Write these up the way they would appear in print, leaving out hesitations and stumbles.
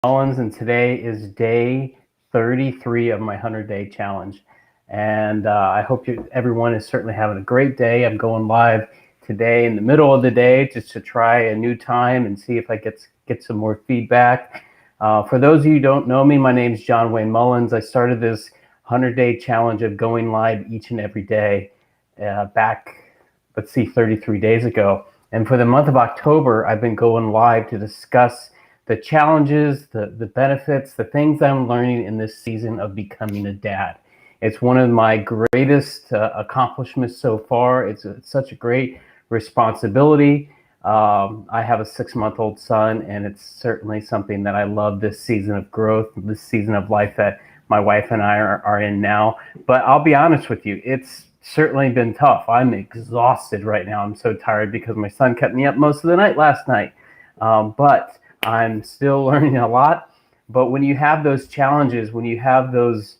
Mullins, and today is day 33 of my 100-day challenge. And I hope everyone is certainly having a great day. I'm going live today in the middle of the day just to try a new time and see if I get some more feedback. For those of you who don't know me, my name is John Wayne Mullins. I started this 100-day challenge of going live each and every day back, 33 days ago. And for the month of October, I've been going live to discuss the challenges, the benefits, the things I'm learning in this season of becoming a dad. It's one of my greatest accomplishments so far. It's such a great responsibility. I have a 6-month-old son, and it's certainly something that I love this season of growth, this season of life that my wife and I are in now. But I'll be honest with you, it's certainly been tough. I'm exhausted right now. I'm so tired because my son kept me up most of the night last night. But I'm still learning a lot. But when you have those challenges, when you have those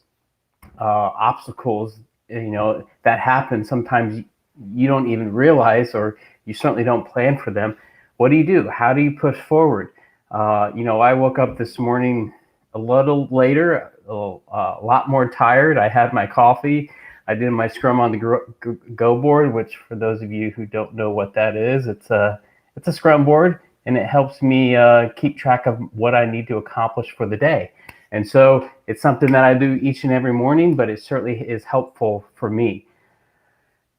obstacles, that happen, sometimes you don't even realize, or you certainly don't plan for them. What do? How do you push forward? I woke up this morning a little later, a lot more tired. I had my coffee. I did my Scrum on the Go board, which for those of you who don't know what that is, it's a Scrum board, and it helps me keep track of what I need to accomplish for the day. And so it's something that I do each and every morning, but it certainly is helpful for me.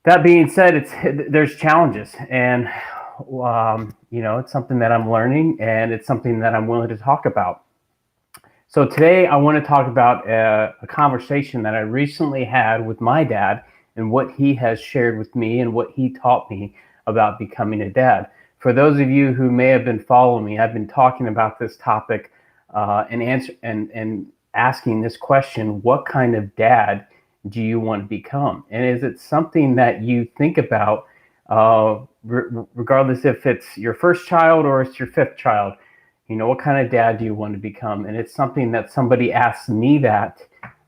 That being said, there's challenges, and it's something that I'm learning, and it's something that I'm willing to talk about. So today I want to talk about a conversation that I recently had with my dad and what he has shared with me and what he taught me about becoming a dad. For those of you who may have been following me, I've been talking about this topic and asking this question: what kind of dad do you want to become? And is it something that you think about, regardless if it's your first child or it's your 5th child? What kind of dad do you want to become? And it's something that somebody asked me that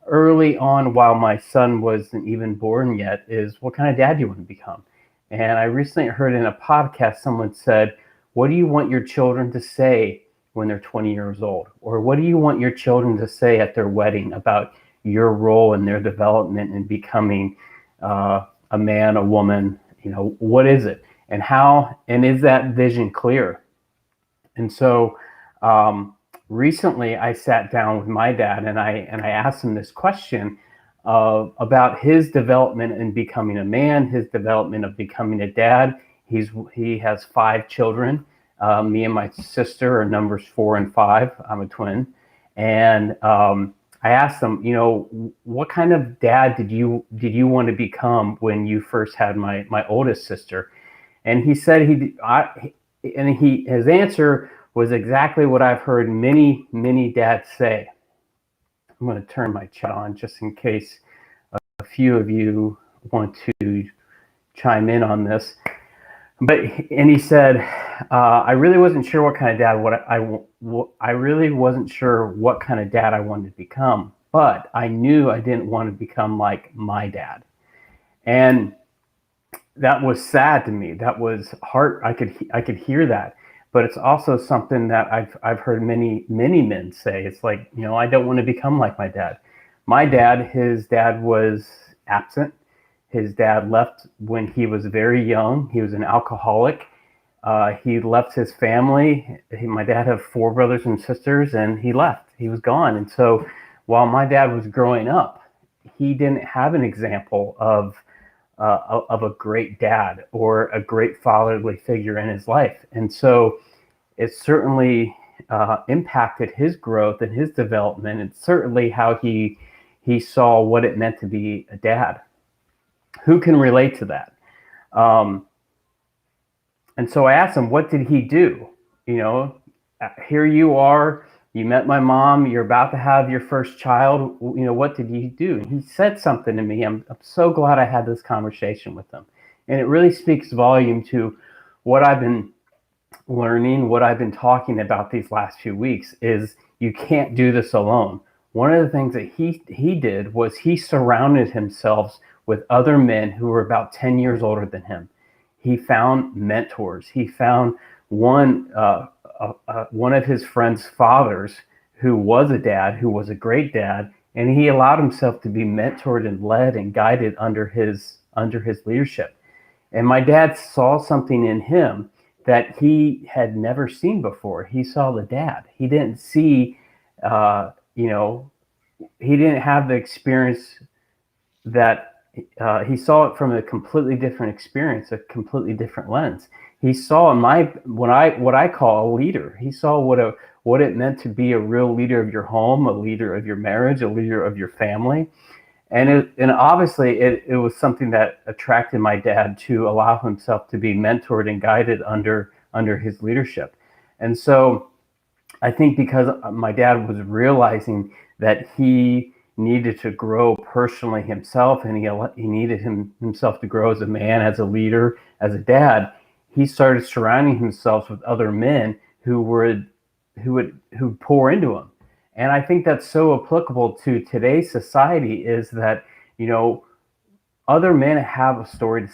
early on while my son wasn't even born yet, is what kind of dad do you want to become? And I recently heard in a podcast, someone said, what do you want your children to say when they're 20 years old? Or what do you want your children to say at their wedding about your role in their development in becoming a man, a woman? What is it? And how, and is that vision clear? And so recently I sat down with my dad and I asked him this question about his development in becoming a man, his development of becoming a dad. He has 5 children. Me and my sister are numbers 4 and 5. I'm a twin. And I asked him, what kind of dad did you want to become when you first had my oldest sister? And he said his answer was exactly what I've heard many, many dads say. I'm going to turn my chat on just in case a few of you want to chime in on this. And he said, I really wasn't sure what kind of dad I really wasn't sure what kind of dad I wanted to become, but I knew I didn't want to become like my dad. And that was sad to me. That was hard. I could hear that. But it's also something that I've heard many, many men say. It's like, I don't want to become like my dad. His dad was absent. His dad left when he was very young. He was an alcoholic. He left his family. My dad had 4 brothers and sisters, and he left. He was gone. And so while my dad was growing up, he didn't have an example of a great dad or a great fatherly figure in his life. And so it certainly impacted his growth and his development, and certainly how he saw what it meant to be a dad. Who can relate to that? And so I asked him, what did he do? Here you are, you met my mom, you're about to have your first child. What did he do? And he said something to me. I'm so glad I had this conversation with him. And it really speaks volume to what I've been learning, what I've been talking about these last few weeks, is you can't do this alone. One of the things that he did was he surrounded himself with other men who were about 10 years older than him. He found mentors. He found one of his friend's fathers who was a dad, who was a great dad, and he allowed himself to be mentored and led and guided under his leadership. And my dad saw something in him that he had never seen before. He saw the dad. He didn't see, you know, he didn't have the experience that he saw it from a completely different experience, a completely different lens. He saw what I call a leader. He saw what it meant to be a real leader of your home, a leader of your marriage, a leader of your family. And obviously it was something that attracted my dad to allow himself to be mentored and guided under his leadership. And so I think because my dad was realizing that he needed to grow personally himself, and he needed himself to grow as a man, as a leader, as a dad, he started surrounding himself with other men who would pour into him. And I think that's so applicable to today's society, is that, you know, other men have a story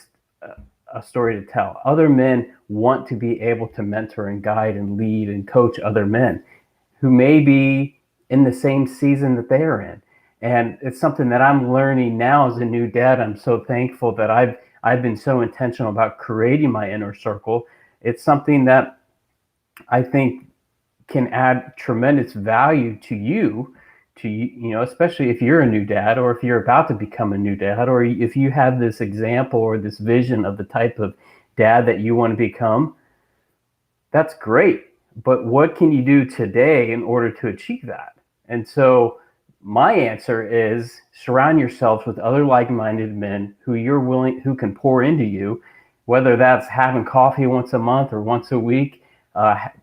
to tell. Other men want to be able to mentor and guide and lead and coach other men who may be in the same season that they are in. And it's something that I'm learning now as a new dad. I'm so thankful that I've been so intentional about creating my inner circle. It's something that I think can add tremendous value to you, especially if you're a new dad, or if you're about to become a new dad, or if you have this example or this vision of the type of dad that you want to become. That's great. But what can you do today in order to achieve that? And so my answer is surround yourself with other like-minded men who can pour into you, whether that's having coffee once a month or once a week,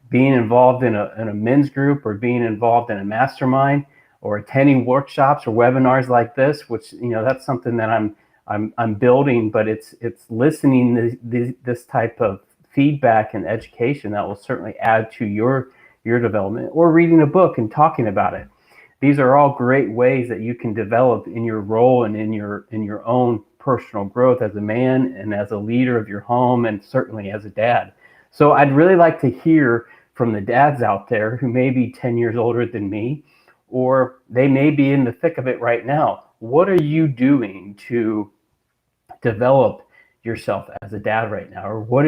being involved in a men's group, or being involved in a mastermind, or attending workshops or webinars like this, which, that's something that I'm building, but it's listening this type of feedback and education that will certainly add to your development, or reading a book and talking about it. These are all great ways that you can develop in your role and in your own personal growth as a man and as a leader of your home, and certainly as a dad. So I'd really like to hear from the dads out there who may be 10 years older than me, or they may be in the thick of it right now. What are you doing to develop yourself as a dad right now? Or what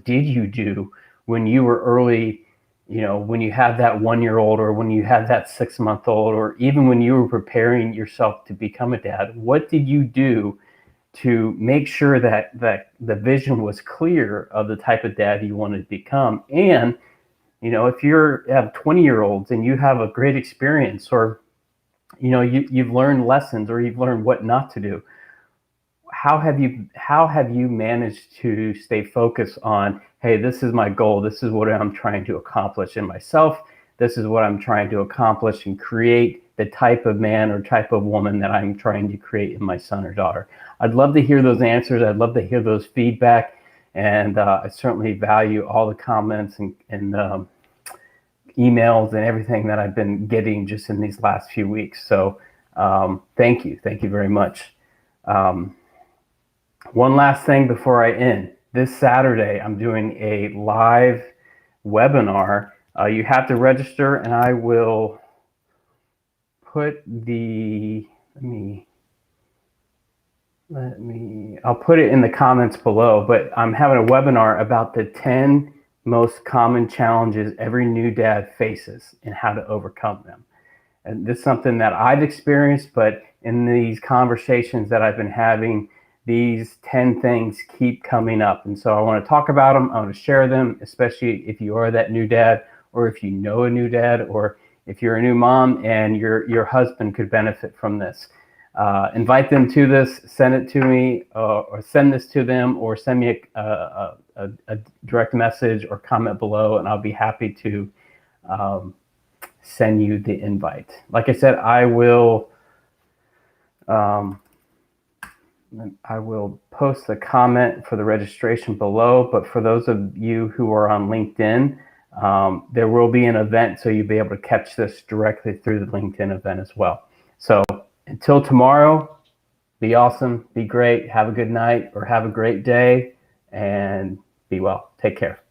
did you do when you were early, when you had that 1-year-old, or when you had that 6-month-old, or even when you were preparing yourself to become a dad? What did you do to make sure that the vision was clear of the type of dad you wanted to become? And, if you have 20-year-olds and you have a great experience, or, you've learned lessons, or you've learned what not to do, how have you managed to stay focused on, hey, this is my goal, this is what I'm trying to accomplish in myself, this is what I'm trying to accomplish and create the type of man or type of woman that I'm trying to create in my son or daughter? I'd love to hear those answers. I'd love to hear those feedback. And I certainly value all the comments and emails and everything that I've been getting just in these last few weeks. So thank you. Thank you very much. One last thing before I end. This Saturday, I'm doing a live webinar. You have to register, and I will put I'll put it in the comments below, but I'm having a webinar about the 10 most common challenges every new dad faces and how to overcome them. And this is something that I've experienced, but in these conversations that I've been having, these 10 things keep coming up. And so I want to talk about them. I want to share them, especially if you are that new dad, or if you know a new dad, or if you're a new mom and your husband could benefit from this. Invite them to this, send it to me, or send this to them, or send me a direct message or comment below, and I'll be happy to send you the invite. Like I said, I will post the comment for the registration below, but for those of you who are on LinkedIn, there will be an event, so you'll be able to catch this directly through the LinkedIn event as well. So until tomorrow, be awesome, be great, have a good night, or have a great day, and be well. Take care.